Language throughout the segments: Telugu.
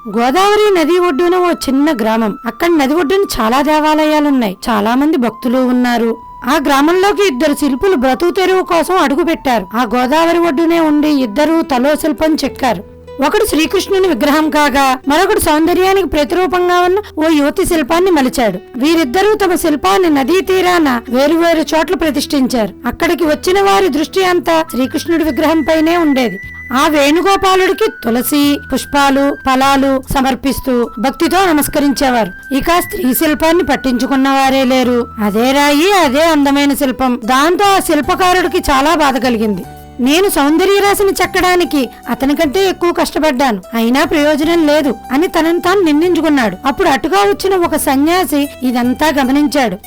గోదావరి నది ఒడ్డున ఓ చిన్న గ్రామం. అక్కడ నది ఒడ్డున చాలా దేవాలయాలున్నాయి. చాలా మంది భక్తులు ఉన్నారు. ఆ గ్రామంలోకి 2 శిల్పులు బ్రతుకు తెరువు కోసం అడుగు పెట్టారు. ఆ గోదావరి ఒడ్డునే ఉండి 2 తలో శిల్పం చెక్కారు. ఒకడు శ్రీకృష్ణుని విగ్రహం కాగా, మరొకడు సౌందర్యానికి ప్రతిరూపంగా ఉన్న ఓ యువతి శిల్పాన్ని మలిచాడు. వీరిద్దరూ తమ శిల్పాన్ని నదీ తీరాన వేరువేరు చోట్ల ప్రతిష్ఠించారు. అక్కడికి వచ్చిన వారి దృష్టి అంతా శ్రీకృష్ణుడి విగ్రహం పైనే ఉండేది. ఆ వేణుగోపాలుడికి తులసి, పుష్పాలు, ఫలాలు సమర్పిస్తూ భక్తితో నమస్కరించేవారు. ఇక స్త్రీ శిల్పాన్ని పట్టించుకున్న వారే లేరు. అదే రాయి, అదే అందమైన శిల్పం. దాంతో ఆ శిల్పకారుడికి చాలా బాధ కలిగింది. నేను సౌందర్యరాశిని చెక్కడానికి అతని కంటే ఎక్కువ కష్టపడ్డాను, అయినా ప్రయోజనం లేదు అని తనను తాను నిందించుకున్నాడు. అప్పుడు అటుగా వచ్చిన ఒక సన్యాసి ఇదంతా గమనించాడు.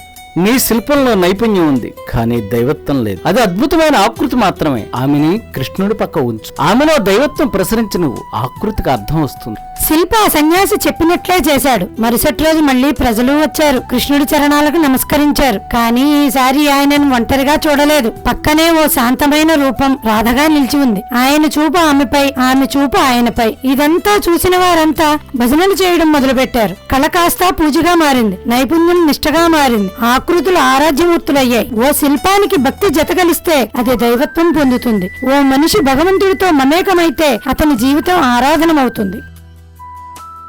నీ శిల్పంలో నైపుణ్యం ఉంది, కానీ దైవత్వం లేదు. అది అద్భుతమైన ఆకృతి మాత్రమే. ఆమెని కృష్ణుడి పక్క ఉంచు. ఆమెలో దైవత్వం ప్రసరించి నువ్వు ఆకృతికి అర్థం వస్తుంది. శిల్ప సన్యాసి చెప్పినట్లే చేశాడు. మరుసటి రోజు మళ్లీ ప్రజలు వచ్చారు. కృష్ణుడి చరణాలకు నమస్కరించారు. కానీ ఈసారి ఆయనను ఒంటరిగా చూడలేదు. పక్కనే ఓ శాంతమైన రూపం రాధగా నిలిచి ఉంది. ఆయన చూపు ఆమెపై, ఆమె చూపు ఆయనపై. ఇదంతా చూసిన వారంతా భజనలు చేయడం మొదలుపెట్టారు. కళ కాస్త పూజగా మారింది. నైపుణ్యం నిష్ఠగా మారింది. ఆకృతులు ఆరాధ్యమూర్తులయ్యాయి. ఓ శిల్పానికి భక్తి జతగలిస్తే అది దైవత్వం పొందుతుంది. ఓ మనిషి భగవంతుడితో మమేకమైతే అతని జీవితం ఆరాధనమవుతుంది.